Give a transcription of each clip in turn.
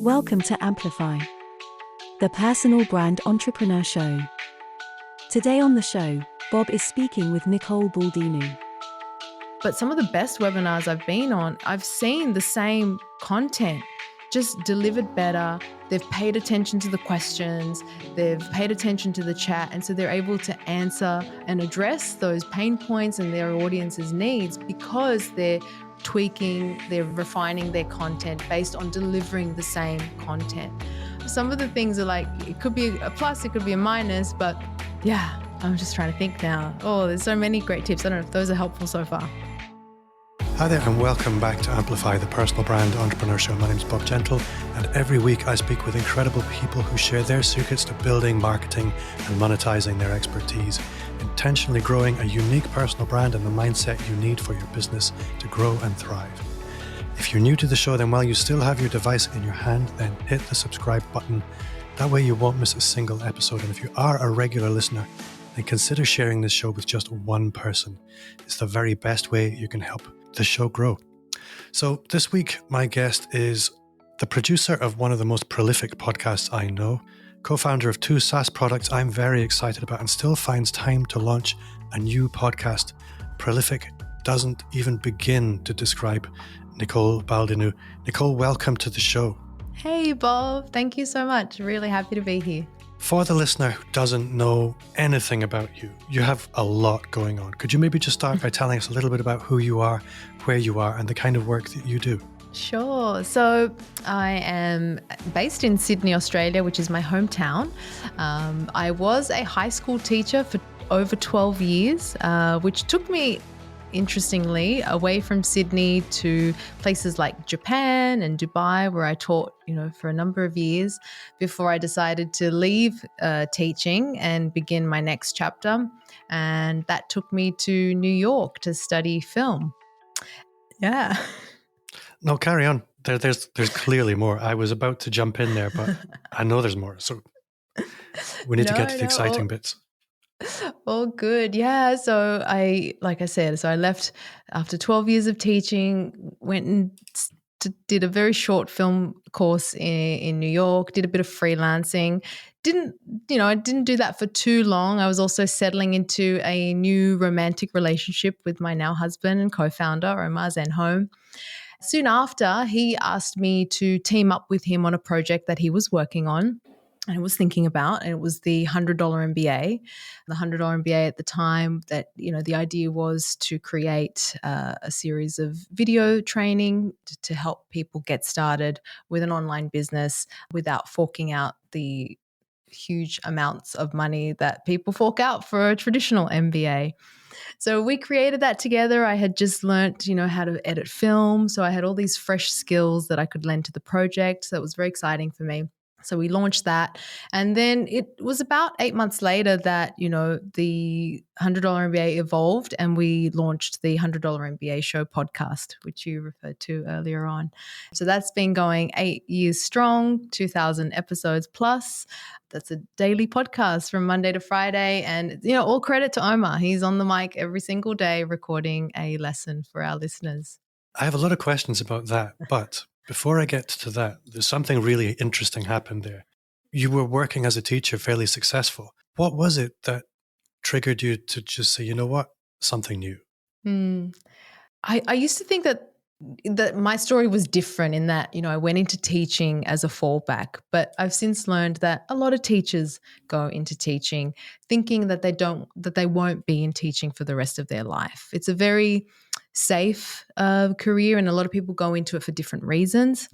Welcome to Amplify, the personal brand entrepreneur show. Today on the show, Bob is speaking with Nicole Baldinu. But some of the best webinars I've been on, I've seen the same content, just delivered better. They've paid attention to the questions, they've paid attention to the chat, and so they're able to answer and address those pain points and their audience's needs because they're tweaking, they're refining their content based on delivering the same content. Some of the things are like, it could be a plus, it could be a minus, but yeah, I'm just trying to think now. Oh, there's so many great tips. I don't know if those are helpful so far. Hi there and welcome back to Amplify, the personal brand entrepreneur show. My name is Bob Gentle, and every week I speak with incredible people who share their secrets to building, marketing and monetizing their expertise, intentionally growing a unique personal brand and the mindset you need for your business to grow and thrive. If you're new to the show, then while you still have your device in your hand, then hit the subscribe button. That way you won't miss a single episode. And if you are a regular listener, then consider sharing this show with just one person. It's the very best way you can help the show grow. So this week, my guest is the producer of one of the most prolific podcasts I know, co-founder of 2 Saas products I'm very excited about, and still finds time to launch a new podcast. Prolific doesn't even begin to describe Nicole Baldinu. Nicole, welcome to the show. Hey, Bob. Thank you so much. Really happy to be here. For the listener who doesn't know anything about you, you have a lot going on. Could you maybe just start by telling us a little bit about who you are, where you are, and the kind of work that you do? Sure. So I am based in Sydney, Australia, which is my hometown. I was a high school teacher for over 12 years, which took me, interestingly, away from Sydney to places like Japan and Dubai, where I taught, for a number of years before I decided to leave teaching and begin my next chapter. And that took me to New York to study film. Yeah. No, carry on. There's clearly more. I was about to jump in there, but I know there's more. So we need to get to the exciting bits. All good. Yeah. So I left after 12 years of teaching, went and did a very short film course in New York, did a bit of freelancing. I didn't do that for too long. I was also settling into a new romantic relationship with my now husband and co-founder, Omar Zenhome. Soon after, he asked me to team up with him on a project that he was working on and I was thinking about, and it was the $100 MBA. The $100 MBA at the time, that, the idea was to create a series of video training to help people get started with an online business without forking out the huge amounts of money that people fork out for a traditional MBA. So we created that together. I had just learnt, how to edit film. So I had all these fresh skills that I could lend to the project. So it was very exciting for me. So we launched that. And then it was about 8 months later that, the $100 MBA evolved and we launched the $100 MBA show podcast, which you referred to earlier on. So that's been going 8 years strong, 2,000 episodes plus. That's a daily podcast from Monday to Friday. And, all credit to Omar. He's on the mic every single day recording a lesson for our listeners. I have a lot of questions about that, but before I get to that, there's something really interesting happened there. You were working as a teacher, fairly successful. What was it that triggered you to just say, you know what, something new? I used to think that my story was different in that, I went into teaching as a fallback, but I've since learned that a lot of teachers go into teaching thinking that they won't be in teaching for the rest of their life. It's a very safe career, and a lot of people go into it for different reasons.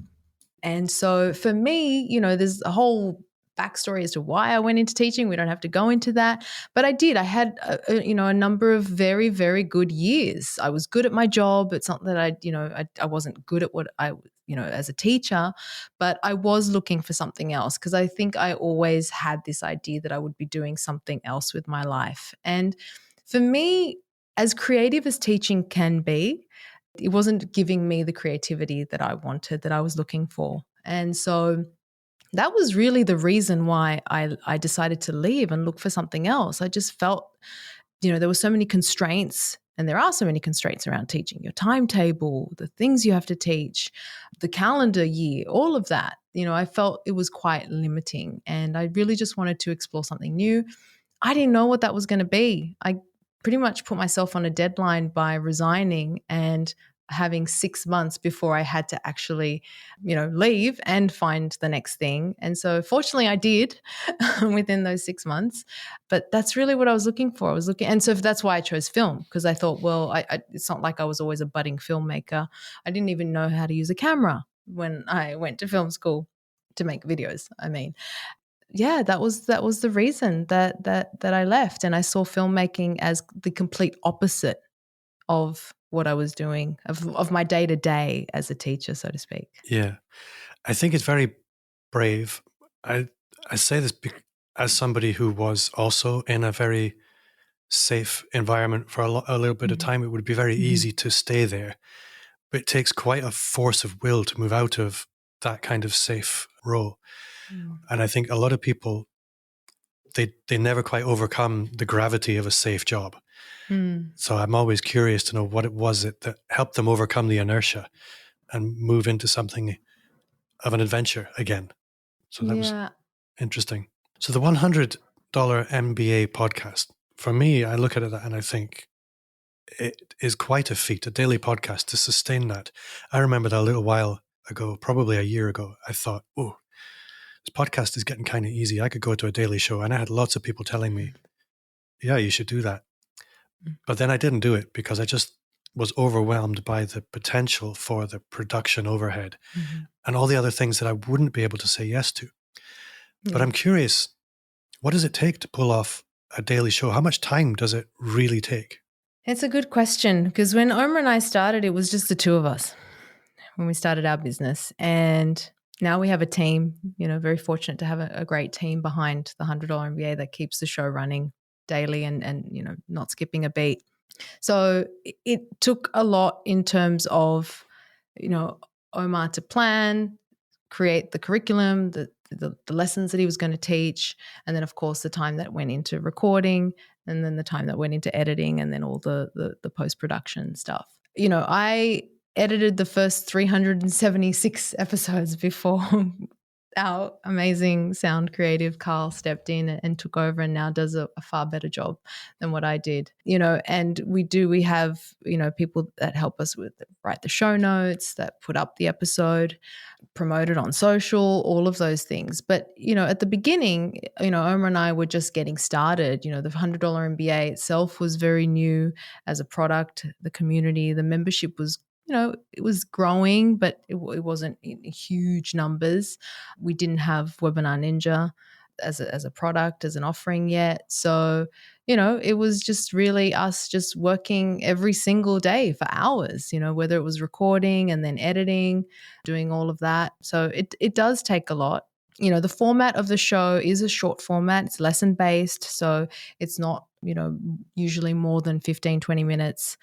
And so for me, there's a whole backstory as to why I went into teaching. We don't have to go into that, but I did. I had a number of very, very good years. I was good at my job. It's not that I wasn't good at what I as a teacher, but I was looking for something else because I think I always had this idea that I would be doing something else with my life. And for me, as creative as teaching can be, it wasn't giving me the creativity that I wanted, that I was looking for. And so that was really the reason why I decided to leave and look for something else. I just felt, there were so many constraints And there are so many constraints around teaching, your timetable, the things you have to teach, the calendar year, all of that. I felt it was quite limiting, and I really just wanted to explore something new. I didn't know what that was going to be. I pretty much put myself on a deadline by resigning and having 6 months before I had to actually, leave and find the next thing. And so fortunately I did within those 6 months, but that's really what I was looking for. And so that's why I chose film, because I thought, well, it's not like I was always a budding filmmaker. I didn't even know how to use a camera when I went to film school to make videos. I mean, yeah, that was the reason that I left, and I saw filmmaking as the complete opposite of what I was doing, of my day to day as a teacher, so to speak. Yeah. I think it's very brave. I say this as somebody who was also in a very safe environment for a little bit of time. It would be very easy to stay there, but it takes quite a force of will to move out of that kind of safe role. And I think a lot of people, they never quite overcome the gravity of a safe job. So I'm always curious to know what it was that helped them overcome the inertia and move into something of an adventure again. So that was interesting. So the $100 MBA podcast, for me, I look at it and I think it is quite a feat, a daily podcast, to sustain that. I remember that a little while ago, probably a year ago, I thought, oh, this podcast is getting kind of easy. I could go to a daily show. And I had lots of people telling me, yeah, you should do that. But then I didn't do it because I just was overwhelmed by the potential for the production overhead and all the other things that I wouldn't be able to say yes to. But I'm curious, what does it take to pull off a daily show? How much time does it really take? It's a good question, because when Omar and I started, it was just the two of us when we started our business. And now we have a team, very fortunate to have a great team behind the $100 MBA that keeps the show running daily and not skipping a beat. So it took a lot in terms of, Omar to plan, create the curriculum, the lessons that he was going to teach, and then of course the time that went into recording, and then the time that went into editing, and then all the post-production stuff. I edited the first 376 episodes before our amazing sound creative Carl stepped in and took over, and now does a far better job than what I did. And we have people that help us with write the show notes, that put up the episode, promote it on social, all of those things. But at the beginning, Omar and I were just getting started. The $100 MBA itself was very new as a product. The community, the membership was, it was growing, but it wasn't in huge numbers. We didn't have Webinar Ninja as a product, as an offering yet. So, it was just really us just working every single day for hours, whether it was recording and then editing, doing all of that. So it does take a lot. The format of the show is a short format. It's lesson based. So it's not, usually more than 15, 20 minutes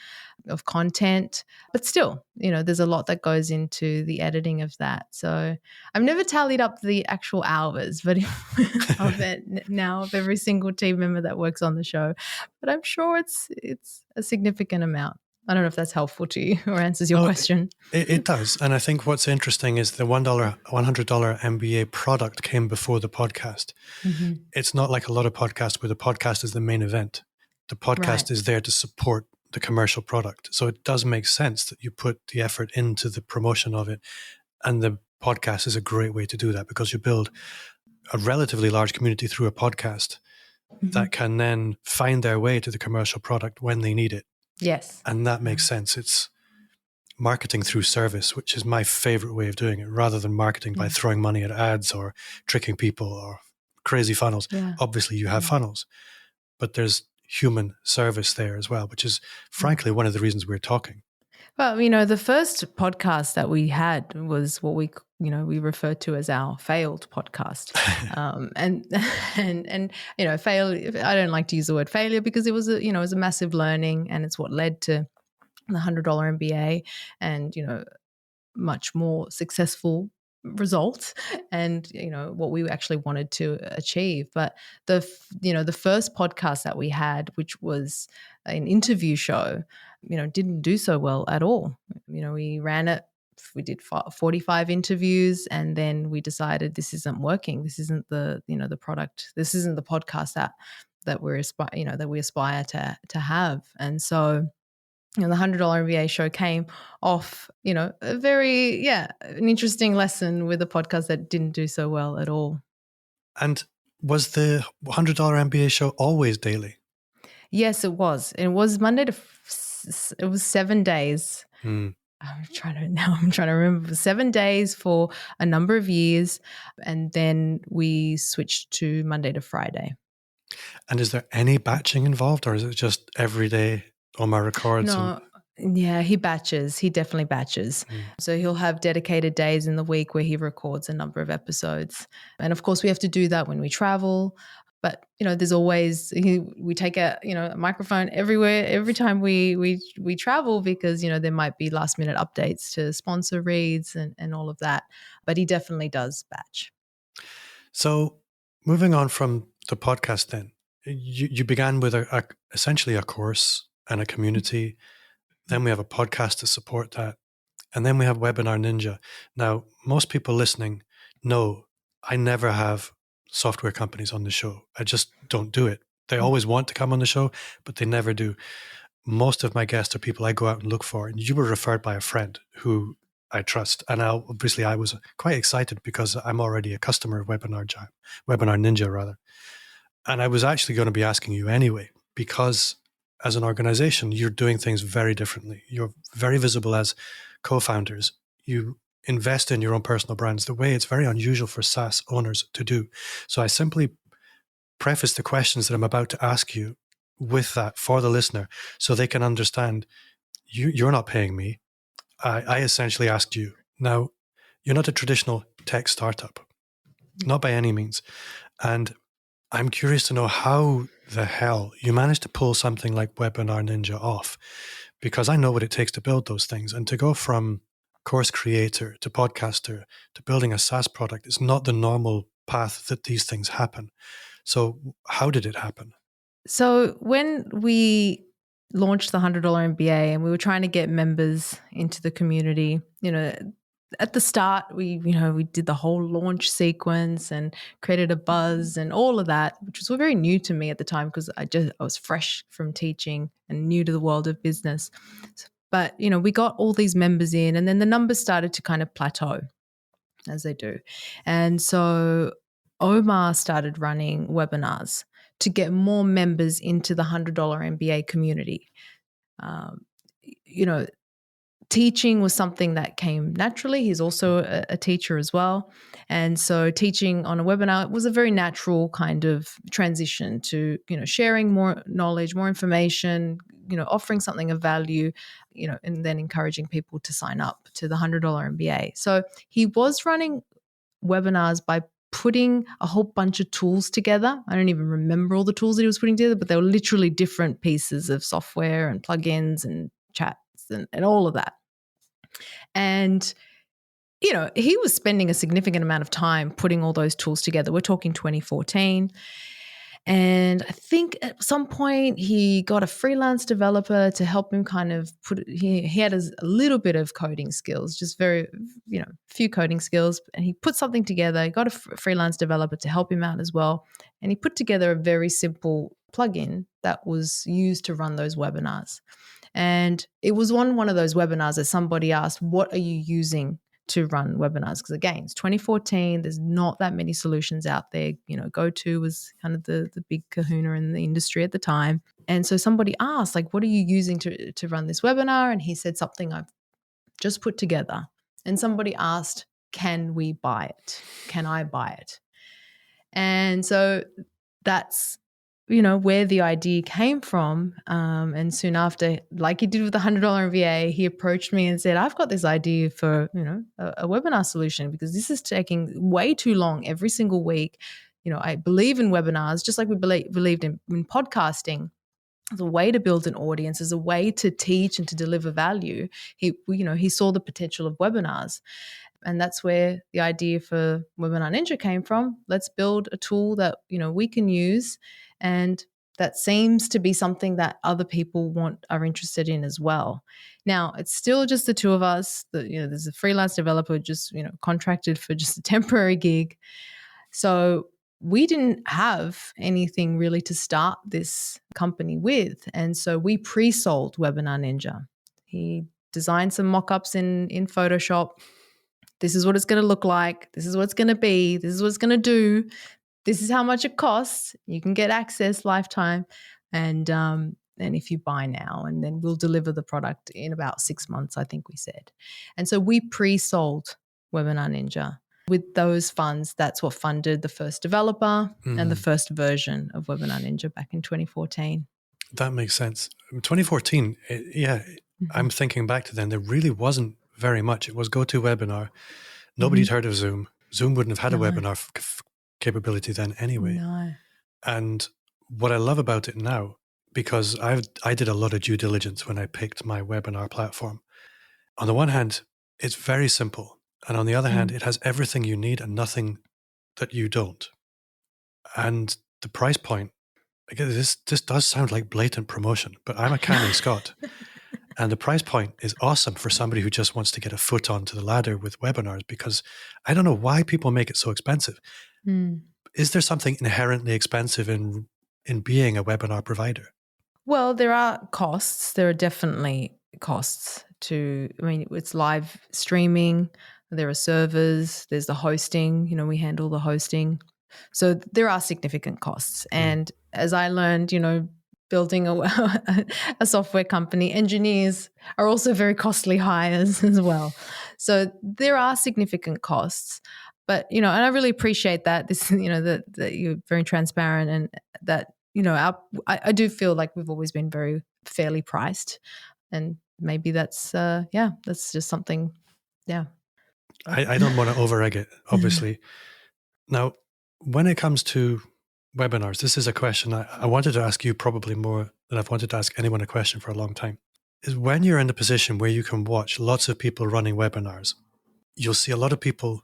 of content. But still, there's a lot that goes into the editing of that. So I've never tallied up the actual hours, but of it now, of every single team member that works on the show. But I'm sure it's a significant amount. I don't know if that's helpful to you or answers your question. It does. And I think what's interesting is the $100 MBA product came before the podcast. It's not like a lot of podcasts where the podcast is the main event. The podcast is there to support the commercial product. So it does make sense that you put the effort into the promotion of it. And the podcast is a great way to do that, because you build a relatively large community through a podcast that can then find their way to the commercial product when they need it. Yes. And that makes sense. It's marketing through service, which is my favorite way of doing it, rather than marketing by throwing money at ads or tricking people or crazy funnels. Obviously, you have funnels, but there's human service there as well, which is frankly one of the reasons we're talking. Well, the first podcast that we had was what we referred to as our failed podcast. And fail, I don't like to use the word failure, because it was it was a massive learning, and it's what led to the $100 MBA and, much more successful results and, what we actually wanted to achieve. But the first podcast that we had, which was an interview show, didn't do so well at all. We ran it. We did 45 interviews, and then we decided this isn't working. This isn't the product. This isn't the podcast that we aspire to have. And so, the $100 MBA show came off, a very, an interesting lesson with a podcast that didn't do so well at all. And was the $100 MBA show always daily? Yes, it was. It was Monday it was 7 days. I'm trying to remember. 7 days for a number of years. And then we switched to Monday to Friday. And is there any batching involved, or is it just every day Omar records? No. Yeah, he batches. He definitely batches. So he'll have dedicated days in the week where he records a number of episodes. And of course, we have to do that when we travel. But, there's always, we take a microphone everywhere, every time we travel, because, there might be last minute updates to sponsor reads and all of that. But he definitely does batch. So moving on from the podcast then, you began with essentially a course and a community. Then we have a podcast to support that. And then we have Webinar Ninja. Now, most people listening know I never have software companies on the show. I just don't do it. They always want to come on the show, but they never do. Most of my guests are people I go out and look for. And you were referred by a friend who I trust. And obviously I was quite excited because I'm already a customer of Webinar Ninja rather. And I was actually going to be asking you anyway, because as an organization, you're doing things very differently. You're very visible as co-founders. You invest in your own personal brands the way it's very unusual for SaaS owners to do. So I simply preface the questions that I'm about to ask you with that for the listener, so they can understand you're not paying me. I essentially asked you. Now, you're not a traditional tech startup, not by any means. And I'm curious to know how the hell you managed to pull something like Webinar Ninja off, because I know what it takes to build those things. And to go from course creator to podcaster to building a SaaS product is not the normal path that these things happen. So how did it happen? So when we launched the $100 MBA and we were trying to get members into the community, at the start, we did the whole launch sequence and created a buzz and all of that, which was very new to me at the time because I was fresh from teaching and new to the world of business. But, we got all these members in, and then the numbers started to kind of plateau, as they do. And so Omar started running webinars to get more members into the $100 MBA community. Teaching was something that came naturally. He's also a teacher as well. And so teaching on a webinar was a very natural kind of transition to, sharing more knowledge, more information, offering something of value, and then encouraging people to sign up to the $100 MBA. So he was running webinars by putting a whole bunch of tools together. I don't even remember all the tools that he was putting together, but they were literally different pieces of software and plugins and chats and all of that. And, he was spending a significant amount of time putting all those tools together. We're talking 2014. And I think at some point he got a freelance developer to help him kind of he had a little bit of coding skills, just very, few coding skills. And he put something together. He got a freelance developer to help him out as well. And he put together a very simple plugin that was used to run those webinars. And it was on one of those webinars that somebody asked, what are you using to run webinars? Because again, it's 2014. There's not that many solutions out there. GoTo was kind of the big kahuna in the industry at the time. And so somebody asked, what are you using to run this webinar? And he said something I've just put together. And somebody asked, can we buy it? Can I buy it? And so that's where the idea came from. And soon after, like he did with the $100 MBA, he approached me and said, I've got this idea for, a webinar solution, because this is taking way too long every single week. I believe in webinars, just like we believed in podcasting as a way to build an audience, as a way to teach and to deliver value. He saw the potential of webinars. And that's where the idea for Webinar Ninja came from. Let's build a tool that, we can use and that seems to be something that other people are interested in as well. Now, it's still just the two of us. There's a freelance developer just, contracted for just a temporary gig. So we didn't have anything really to start this company with. And so we pre-sold Webinar Ninja. He designed some mock-ups in Photoshop. This is what it's going to look like. This is what it's going to be. This is what it's going to do. This is how much it costs. You can get access lifetime. And if you buy now, and then we'll deliver the product in about 6 months, I think we said. And so we pre-sold Webinar Ninja. With those funds, that's what funded the first developer and the first version of Webinar Ninja back in 2014. That makes sense. 2014, I'm thinking back to then, there really wasn't very much. It was GoToWebinar. Nobody'd heard of Zoom. Zoom wouldn't have had a webinar capability then anyway. No. And what I love about it now, because I did a lot of due diligence when I picked my webinar platform. On the one hand, it's very simple. And on the other hand, it has everything you need and nothing that you don't. And the price point, again, this does sound like blatant promotion, but I'm a canny Scot. And the price point is awesome for somebody who just wants to get a foot onto the ladder with webinars, because I don't know why people make it so expensive. Is there something inherently expensive in being a webinar provider? Well, there are costs. There are definitely costs it's live streaming. There are servers. There's the hosting. We handle the hosting. So there are significant costs. And as I learned, building a software company, engineers are also very costly hires as well. So there are significant costs. But, and I really appreciate that that you're very transparent, and that, I do feel like we've always been very fairly priced, and maybe that's just something. Yeah. I don't want to over-egg it, obviously. Now, when it comes to webinars, this is a question I wanted to ask you probably more than I've wanted to ask anyone a question for a long time, is when you're in a position where you can watch lots of people running webinars, you'll see a lot of people,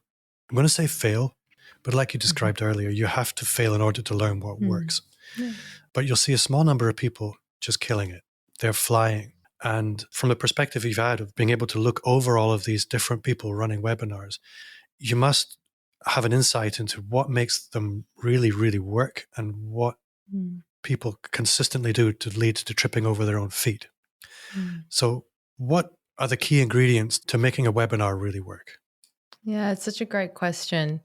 I'm going to say fail, but like you described earlier, you have to fail in order to learn what works. Yeah. But you'll see a small number of people just killing it. They're flying. And from the perspective you've had of being able to look over all of these different people running webinars, you must have an insight into what makes them really, really work, and what people consistently do to lead to tripping over their own feet. So what are the key ingredients to making a webinar really work? Yeah, it's such a great question.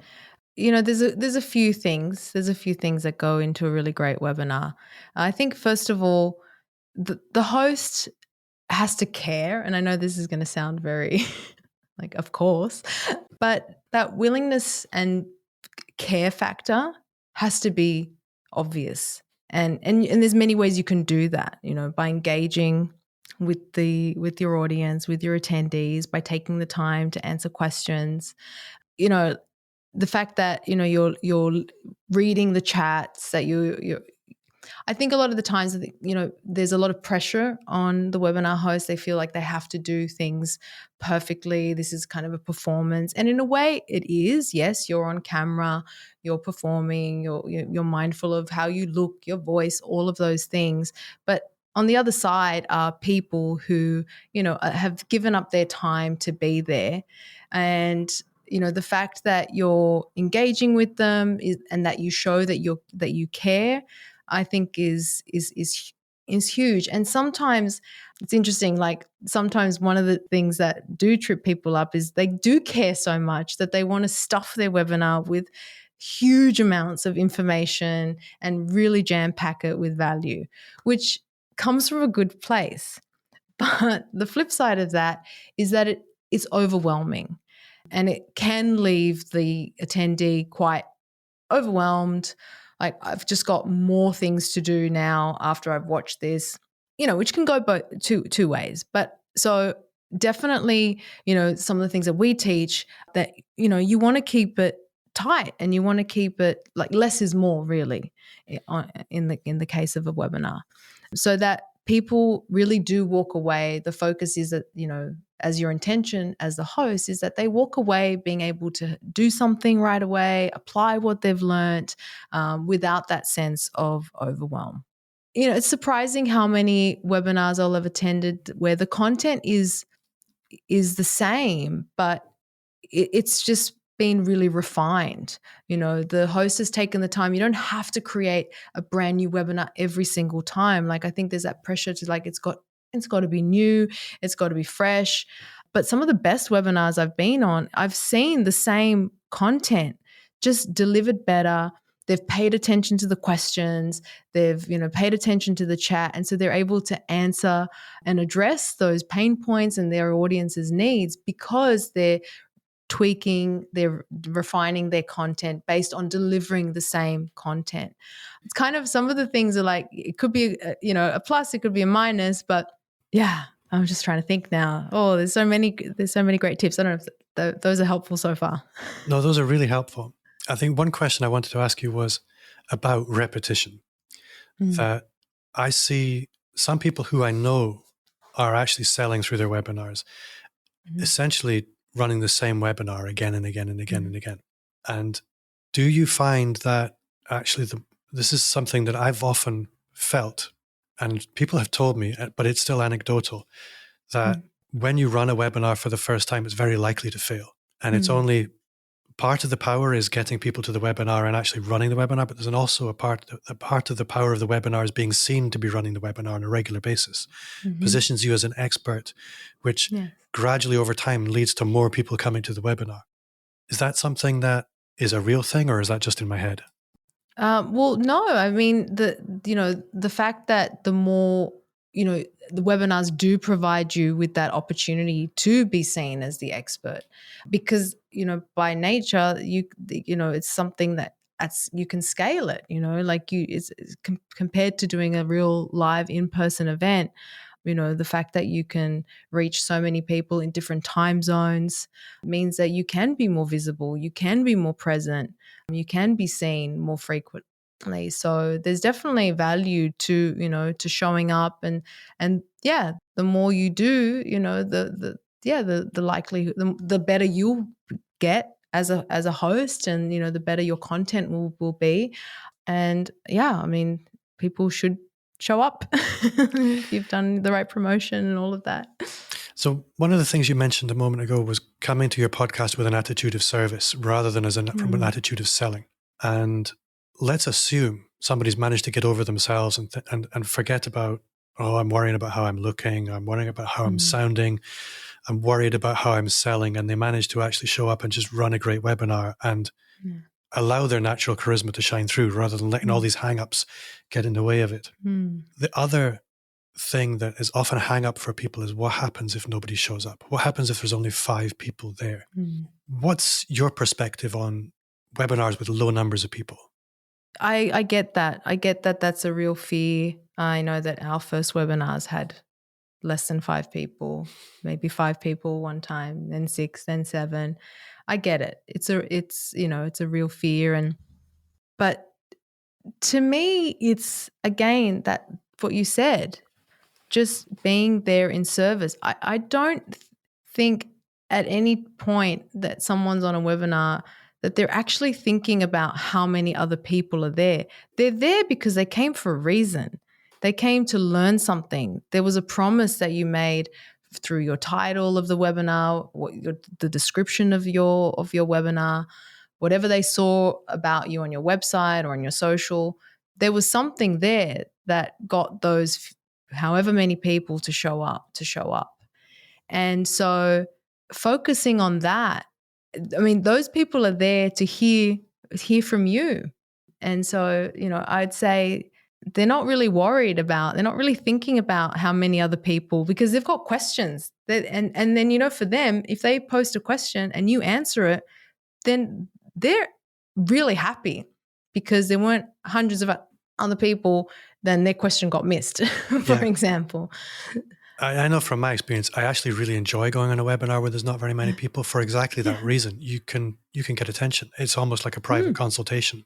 There's a few things. There's a few things that go into a really great webinar. I think, first of all, the host has to care. And I know this is going to sound very like, of course, but that willingness and care factor has to be obvious. And there's many ways you can do that, by engaging with your audience, with your attendees, by taking the time to answer questions. The fact that you're reading the chats, that you I think a lot of the times, there's a lot of pressure on the webinar host. They feel like they have to do things perfectly. This is kind of a performance. And in a way it is. Yes, you're on camera, you're performing, you're mindful of how you look, your voice, all of those things. But on the other side are people who, have given up their time to be there. And the fact that you're engaging with them and that you show that you care, I think is huge. And sometimes it's interesting, like sometimes one of the things that do trip people up is they do care so much that they want to stuff their webinar with huge amounts of information and really jam-pack it with value, which comes from a good place. But the flip side of that is that it's overwhelming, and it can leave the attendee quite overwhelmed. Like, I've just got more things to do now after I've watched this, which can go both two ways. But so definitely, some of the things that we teach, that, you want to keep it tight, and you want to keep it like less is more, really, in the case of a webinar, so that people really do walk away. The focus is that, as your intention as the host, is that they walk away being able to do something right away, apply what they've learnt, without that sense of overwhelm. it's surprising how many webinars I'll have attended where the content is the same, but it's just been really refined. The host has taken the time. You don't have to create a brand new webinar every single time. Like, I think there's that pressure to, like, it's got to be new, it's got to be fresh. But some of the best webinars I've been on, I've seen the same content just delivered better. They've paid attention to the questions. They've, paid attention to the chat. And so they're able to answer and address those pain points and their audience's needs because they're tweaking, they're refining their content based on delivering the same content. It's kind of, some of the things are like, it could be, a plus, it could be a minus, but yeah, I'm just trying to think now. Oh, there's so many great tips. I don't know if those are helpful so far. No, those are really helpful. I think one question I wanted to ask you was about repetition. That I see some people who I know are actually selling through their webinars, essentially running the same webinar again and again and again and again. And do you find that actually this is something that I've often felt, and people have told me, but it's still anecdotal, that when you run a webinar for the first time, it's very likely to fail. And it's only part of the power is getting people to the webinar and actually running the webinar, but there's also a part of the power of the webinar is being seen to be running the webinar on a regular basis. Positions you as an expert, which gradually over time leads to more people coming to the webinar. Is that something that is a real thing, or is that just in my head? Well, no, I mean, the fact that the more, the webinars do provide you with that opportunity to be seen as the expert, because, by nature, it's something that you can scale it, like it's compared to doing a real live in-person event. The fact that you can reach so many people in different time zones means that you can be more visible, you can be more present, you can be seen more frequently. So there's definitely value to, to showing up and yeah, the more you do, the likelihood, the better you'll get as a host, and, the better your content will be. And yeah, I mean, people should show up if you've done the right promotion and all of that. So one of the things you mentioned a moment ago was coming to your podcast with an attitude of service rather than from an attitude of selling. And let's assume somebody's managed to get over themselves and forget about, I'm worrying about how I'm looking, I'm worrying about how I'm sounding, I'm worried about how I'm selling, and they manage to actually show up and just run a great webinar and allow their natural charisma to shine through rather than letting all these hang-ups get in the way of it. The other thing that is often a hang-up for people is what happens if nobody shows up? What happens if there's only 5 people there? What's your perspective on webinars with low numbers of people? I get that. I get that that's a real fear. I know that our first webinars had less than 5 people, maybe 5 people one time, then 6, then 7. I get it. It's a real fear. But to me, it's, again, that what you said, just being there in service. I don't think at any point that someone's on a webinar that they're actually thinking about how many other people are there. They're there because they came for a reason. They came to learn something. There was a promise that you made through your title of the webinar, the description of your webinar, whatever they saw about you on your website or on your social. There was something there that got those however many people to show up. And so focusing on that, I mean, those people are there to hear from you. And so, I'd say they're not really thinking about how many other people, because they've got questions. And then, for them, if they post a question and you answer it, then they're really happy because there weren't hundreds of other people, then their question got missed, for example. I know from my experience, I actually really enjoy going on a webinar where there's not very many people for exactly that reason. You can get attention. It's almost like a private consultation.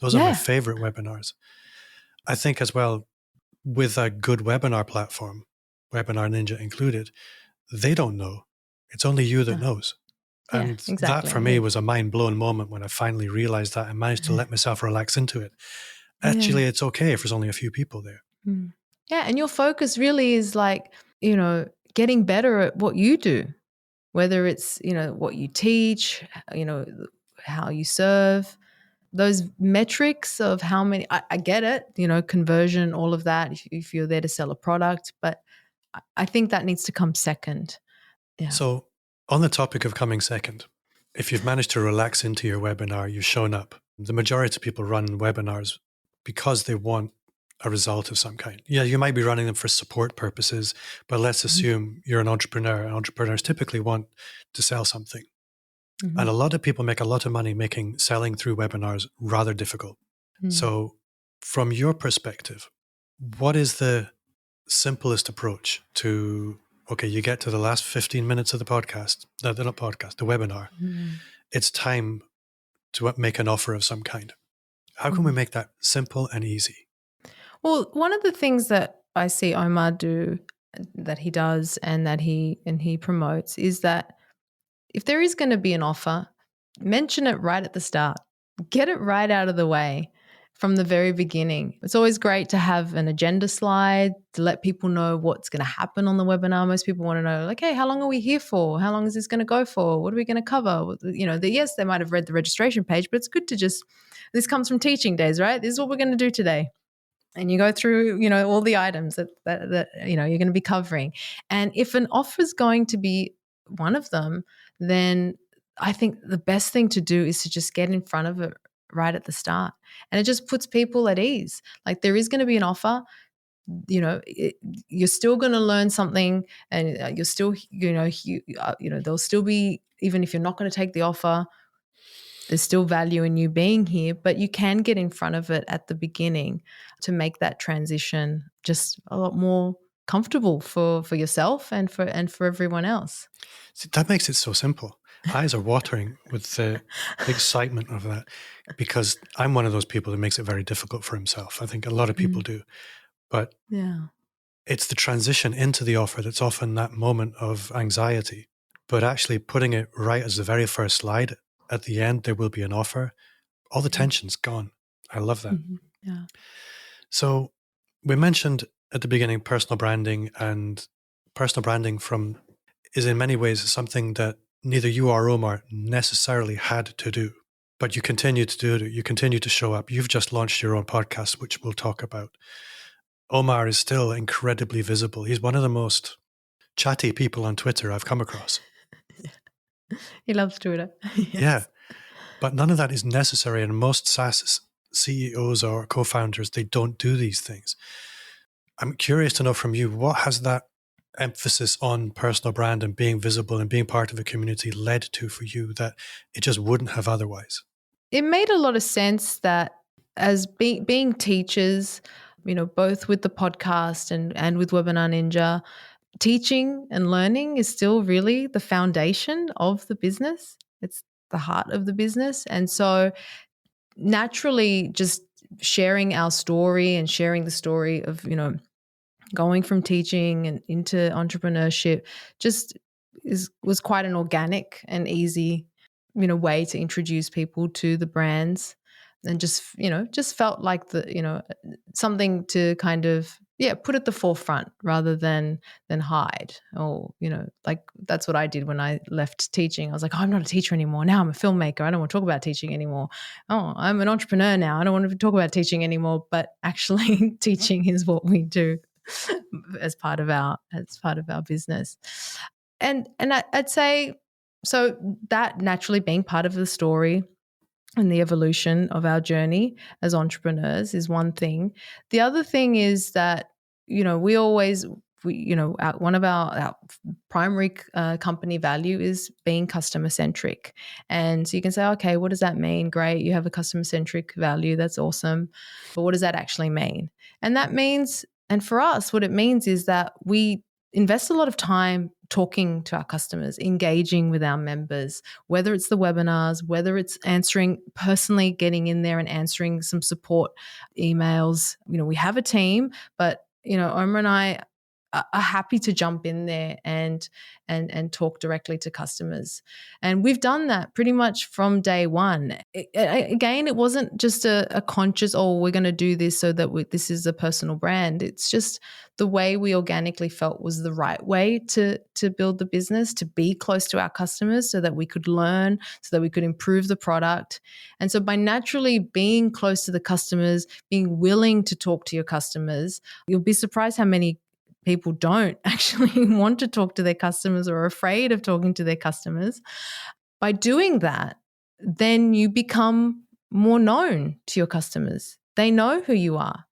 Those are my favorite webinars. I think as well, with a good webinar platform, Webinar Ninja included, they don't know. It's only you that knows. And that for me was a mind-blowing moment when I finally realized that and managed to let myself relax into it. Actually, it's okay if there's only a few people there. Mm. Yeah. And your focus really is like, getting better at what you do, whether it's, what you teach, how you serve, those metrics of how many, I get it, conversion, all of that, if you're there to sell a product, but I think that needs to come second. Yeah. So, on the topic of coming second, if you've managed to relax into your webinar, you've shown up. The majority of people run webinars because they want a result of some kind. Yeah, you might be running them for support purposes, but let's assume you're an entrepreneur. Entrepreneurs typically want to sell something. Mm-hmm. And a lot of people make a lot of money making selling through webinars rather difficult. So, from your perspective, what is the simplest approach to, okay, you get to the last 15 minutes of the podcast, the webinar. It's time to make an offer of some kind. How can we make that simple and easy? Well, one of the things that I see Omar do, that he does and that he promotes, is that if there is going to be an offer, mention it right at the start. Get it right out of the way from the very beginning. It's always great to have an agenda slide to let people know what's going to happen on the webinar. Most people want to know, like, hey, how long are we here for? How long is this going to go for? What are we going to cover? Yes, they might have read the registration page, but it's good to this comes from teaching days, right? This is what we're going to do today. And you go through, all the items that you're going to be covering. And if an offer is going to be one of them, then I think the best thing to do is to just get in front of it right at the start. And it just puts people at ease. Like, there is going to be an offer, you're still going to learn something, and you're still, there'll still be, even if you're not going to take the offer, there's still value in you being here, but you can get in front of it at the beginning to make that transition just a lot more comfortable for yourself and for everyone else. See, that makes it so simple. Eyes are watering with the excitement of that, because I'm one of those people that makes it very difficult for himself. I think a lot of people do, but it's the transition into the offer that's often that moment of anxiety. But actually putting it right as the very first slide, at the end, there will be an offer. All the tension's gone. I love that. Yeah. So we mentioned at the beginning personal branding, and personal branding is in many ways something that neither you or Omar necessarily had to do, but you continue to do it. You continue to show up. You've just launched your own podcast, which we'll talk about. Omar is still incredibly visible. He's one of the most chatty people on Twitter I've come across. He loves Twitter. Yes. Yeah. But none of that is necessary. And most SaaS CEOs or co-founders, they don't do these things. I'm curious to know from you, what has that emphasis on personal brand and being visible and being part of a community led to for you that it just wouldn't have otherwise? It made a lot of sense that as being teachers, both with the podcast and with Webinar Ninja, teaching and learning is still really the foundation of the business. It's the heart of the business. And so naturally, just sharing our story and sharing the story of, going from teaching and into entrepreneurship just was quite an organic and easy, way to introduce people to the brands, and just felt like something to kind of, put at the forefront rather than hide. Or, like that's what I did when I left teaching. I was like, oh, I'm not a teacher anymore. Now I'm a filmmaker. I don't want to talk about teaching anymore. Oh, I'm an entrepreneur now. I don't want to talk about teaching anymore. But actually teaching is what we do as part of our business. And I'd say, so that naturally being part of the story and the evolution of our journey as entrepreneurs is one thing. The other thing is that, one of our primary company value is being customer centric. And so you can say, okay, what does that mean? Great, you have a customer centric value. That's awesome. But what does that actually mean? And that means, and for us, what it means is that we invest a lot of time talking to our customers, engaging with our members, whether it's the webinars, whether it's personally getting in there and answering some support emails. We have a team, but, Omar and I are happy to jump in there and talk directly to customers. And we've done that pretty much from day one. Again, it wasn't just a conscious, we're going to do this so that this is a personal brand. It's just the way we organically felt was the right way to build the business, to be close to our customers so that we could learn, so that we could improve the product. And so by naturally being close to the customers, being willing to talk to your customers, you'll be surprised how many people don't actually want to talk to their customers or are afraid of talking to their customers. By doing that, then you become more known to your customers. They know who you are.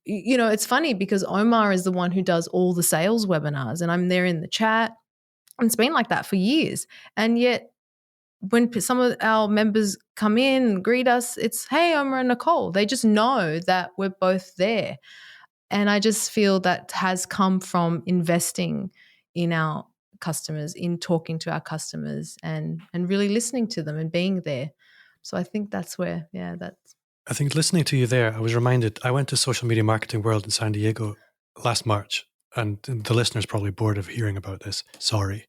You know, it's funny because Omar is the one who does all the sales webinars, and I'm there in the chat. And it's been like that for years. And yet when some of our members come in and greet us, it's, hey, Omar and Nicole. They just know that we're both there. And I just feel that has come from investing in our customers, in talking to our customers and really listening to them and being there. So I think that's where, I think listening to you there, I was reminded, I went to Social Media Marketing World in San Diego last March, and the listeners probably bored of hearing about this. Sorry.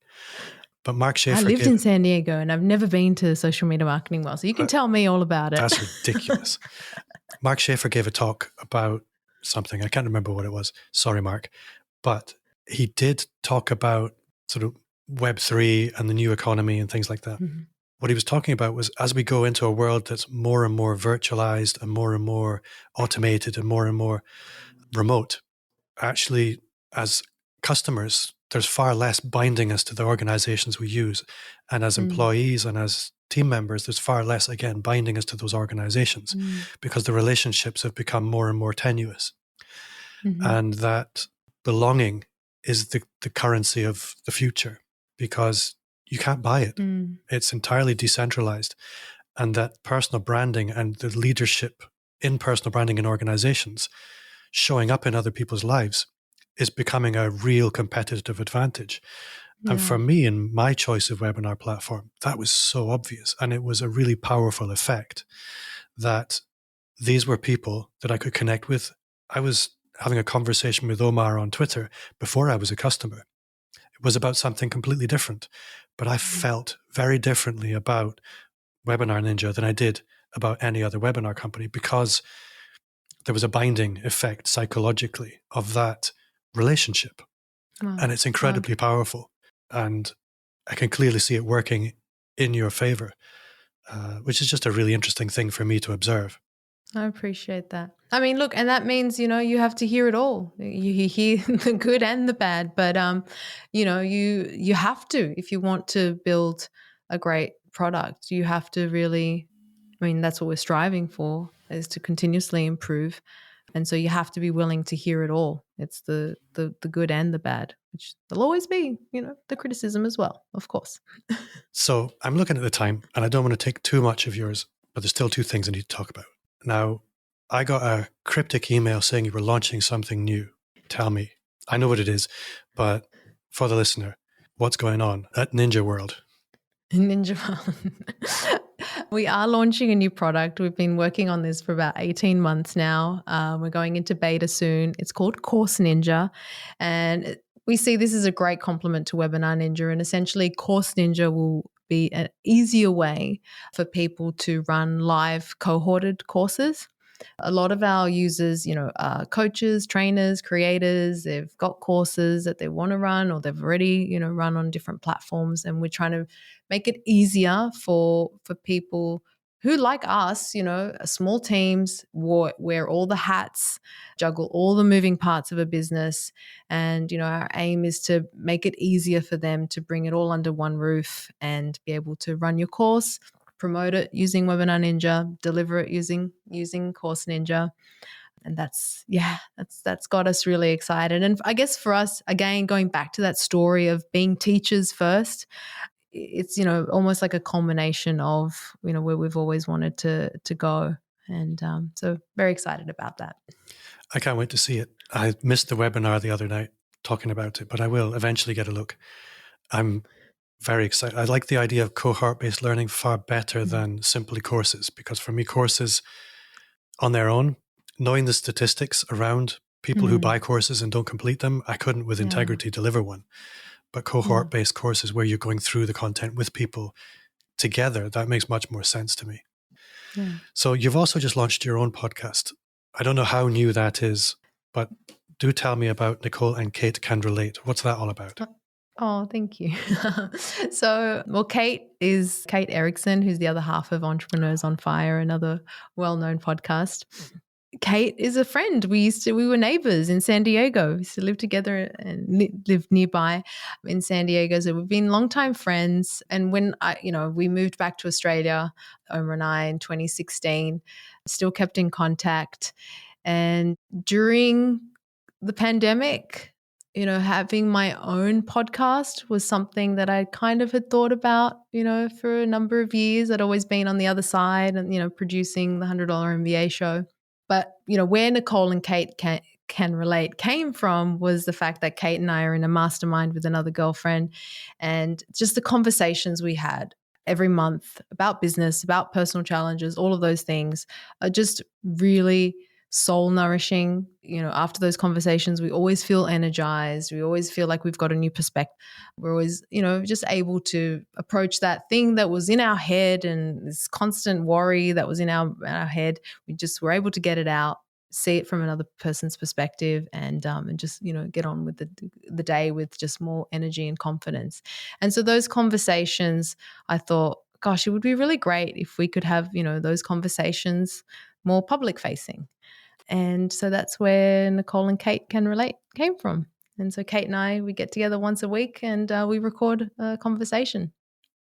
But Mark Schaefer... I lived in San Diego and I've never been to Social Media Marketing World, so you can tell me all about it. That's ridiculous. Mark Schaefer gave a talk about something. I can't remember what it was. Sorry, Mark. But he did talk about sort of Web3 and the new economy and things like that. Mm-hmm. What he was talking about was as we go into a world that's more and more virtualized and more automated and more remote, actually, as customers, there's far less binding us to the organizations we use. And as employees and as team members, there's far less, again, binding us to those organizations because the relationships have become more and more tenuous. Mm-hmm. And that belonging is the currency of the future because you can't buy it. It's entirely decentralized. And that personal branding and the leadership in personal branding in organizations showing up in other people's lives is becoming a real competitive advantage. Yeah. And for me, in my choice of webinar platform, that was so obvious. And it was a really powerful effect that these were people that I could connect with. I was having a conversation with Omar on Twitter before I was a customer. It was about something completely different, but I felt very differently about Webinar Ninja than I did about any other webinar company because there was a binding effect psychologically of that relationship. Wow. And it's incredibly powerful. And I can clearly see it working in your favor, which is just a really interesting thing for me to observe. I appreciate that. I mean, look, and that means, you know, you have to hear it all. You hear the good and the bad, but, you know, you have to, if you want to build a great product, you have to really, I mean, that's what we're striving for, is to continuously improve. And so you have to be willing to hear it all. It's the good and the bad, which there'll always be, you know, the criticism as well, of course. So I'm looking at the time and I don't want to take too much of yours, but there's still two things I need to talk about. Now, I got a cryptic email saying you were launching something new. Tell me. I know what it is, but for the listener, what's going on at Ninja World? Ninja World. We are launching a new product. We've been working on this for about 18 months now. We're going into beta soon. It's called Course Ninja. And we see this as a great complement to Webinar Ninja. And essentially, Course Ninja will be an easier way for people to run live cohorted courses. A lot of our users, you know, are coaches, trainers, creators. They've got courses that they want to run or they've already, you know, run on different platforms. And we're trying to make it easier for people who, like us, you know, small teams, wear all the hats, juggle all the moving parts of a business. And, you know, our aim is to make it easier for them to bring it all under one roof and be able to run your course, promote it using Webinar Ninja, deliver it using Course Ninja. And that's got us really excited. And I guess for us, again, going back to that story of being teachers first, it's, you know, almost like a culmination of, you know, where we've always wanted to go. And so very excited about that. I can't wait to see it. I missed the webinar the other night talking about it, but I will eventually get a look. I'm very excited. I like the idea of cohort-based learning far better than simply courses, because for me, courses on their own, knowing the statistics around People who buy courses and don't complete them, I couldn't with integrity deliver one. But cohort-based courses where you're going through the content with people together, that makes much more sense to me. Yeah. So you've also just launched your own podcast. I don't know how new that is, but do tell me about Nicole and Kate Can Relate. What's that all about? Oh, thank you. Kate is Kate Erickson, who's the other half of Entrepreneurs on Fire, another well-known podcast. Kate is a friend. We were neighbors in San Diego. We used to live together and live nearby in San Diego. So we've been longtime friends. And when we moved back to Australia, Omar and I, in 2016, still kept in contact. And during the pandemic, having my own podcast was something that I kind of had thought about, for a number of years. I'd always been on the other side and, producing the $100 MBA show. But, where Nicole and Kate can relate came from was the fact that Kate and I are in a mastermind with another girlfriend, and just the conversations we had every month about business, about personal challenges, all of those things are just really soul nourishing. After those conversations, we always feel energized. We always feel like we've got a new perspective. We're always, just able to approach that thing that was in our head and this constant worry that was in our head. We just were able to get it out, see it from another person's perspective, and just, get on with the day with just more energy and confidence. And so those conversations, I thought, gosh, it would be really great if we could have, those conversations more public facing. And so that's where Nicole and Kate Can Relate came from. And so Kate and I, we get together once a week and we record a conversation.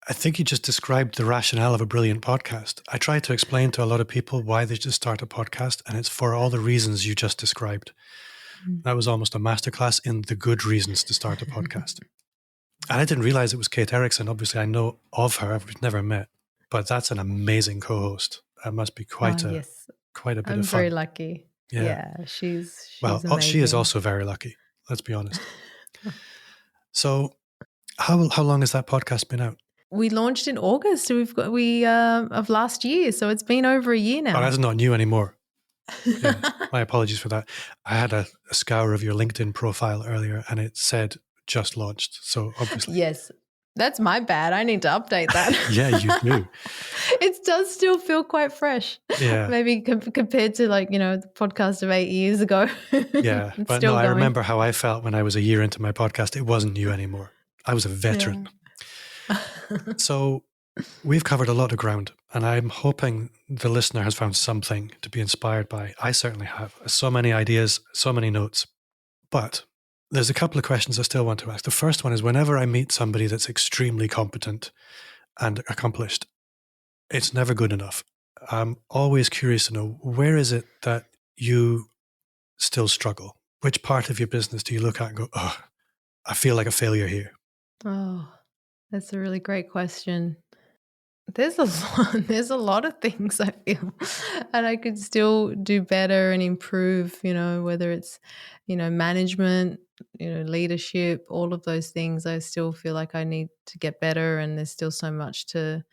I think you just described the rationale of a brilliant podcast. I try to explain to a lot of people why they should start a podcast, and it's for all the reasons you just described. That was almost a masterclass in the good reasons to start a podcast. And I didn't realize it was Kate Erickson. Obviously, I know of her. We've never met. But that's an amazing co-host. That must be quite a bit of fun. I'm very lucky. Yeah, she's amazing. She is also very lucky. Let's be honest. So, how long has that podcast been out? We launched in August. Of last year, so it's been over a year now. Oh, that's not new anymore. Yeah, my apologies for that. I had a scour of your LinkedIn profile earlier, and it said just launched. So obviously, yes. That's my bad. I need to update that. Yeah, you do. It does still feel quite fresh. Yeah. Maybe compared to the podcast of 8 years ago. Yeah. But no, I remember how I felt when I was a year into my podcast. It wasn't new anymore. I was a veteran. Yeah. So we've covered a lot of ground, and I'm hoping the listener has found something to be inspired by. I certainly have. So many ideas, so many notes. But there's a couple of questions I still want to ask. The first one is, whenever I meet somebody that's extremely competent and accomplished, it's never good enough. I'm always curious to know, where is it that you still struggle? Which part of your business do you look at and go, oh, I feel like a failure here? Oh, that's a really great question. There's a lot of things I feel, and I could still do better and improve, whether it's, management, leadership, all of those things. I still feel like I need to get better, and there's still so much to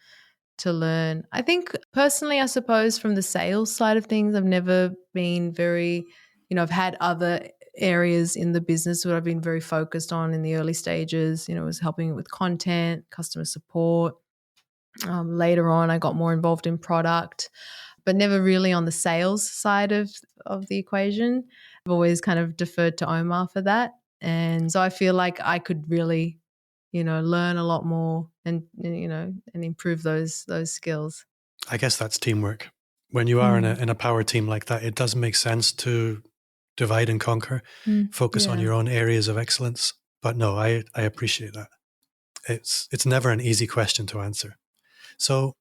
learn. I think personally, I suppose from the sales side of things, I've never been very, I've had other areas in the business that I've been very focused on in the early stages, was helping with content, customer support. Later on, I got more involved in product, but never really on the sales side of the equation. I've always kind of deferred to Omar for that. And so I feel like I could really, learn a lot more and improve those skills. I guess that's teamwork. When you are in a power team like that, it does make sense to divide and conquer, focus on your own areas of excellence. But no, I appreciate that. It's never an easy question to answer. So,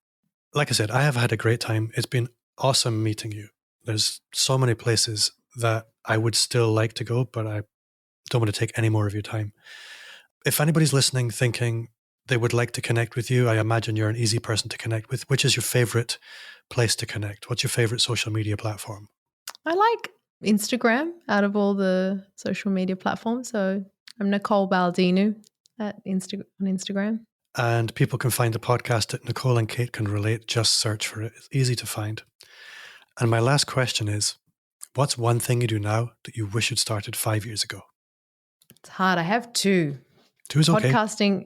like I said, I have had a great time. It's been awesome meeting you. There's so many places that I would still like to go, but I don't want to take any more of your time. If anybody's listening thinking they would like to connect with you, I imagine you're an easy person to connect with. Which is your favorite place to connect? What's your favorite social media platform? I like Instagram out of all the social media platforms. So I'm Nicole Baldinu on Instagram. And people can find the podcast at Nicole and Kate Can Relate. Just search for it. It's easy to find. And my last question is, What's one thing you do now that you wish you'd started 5 years ago? It's hard. I have two. Two is okay. Podcasting.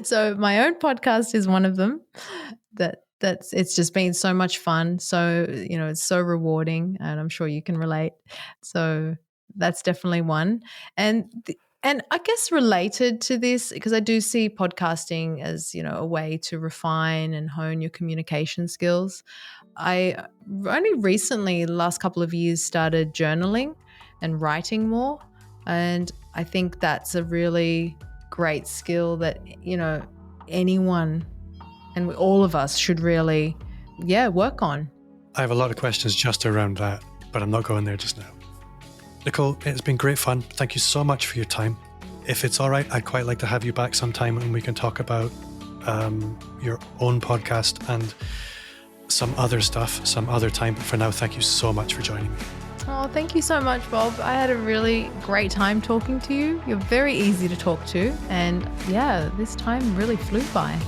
So my own podcast is one of them. It's just been so much fun. So, it's so rewarding, and I'm sure you can relate. So that's definitely one. And I guess related to this, because I do see podcasting as, a way to refine and hone your communication skills. I only recently, the last couple of years, started journaling and writing more. And I think that's a really great skill that, anyone and all of us should really, work on. I have a lot of questions just around that, but I'm not going there just now. Nicole, it's been great fun. Thank you so much for your time. If it's all right, I'd quite like to have you back sometime and we can talk about your own podcast and some other stuff some other time. But for now, thank you so much for joining me. Oh, thank you so much, Bob. I had a really great time talking to you. You're very easy to talk to. And this time really flew by.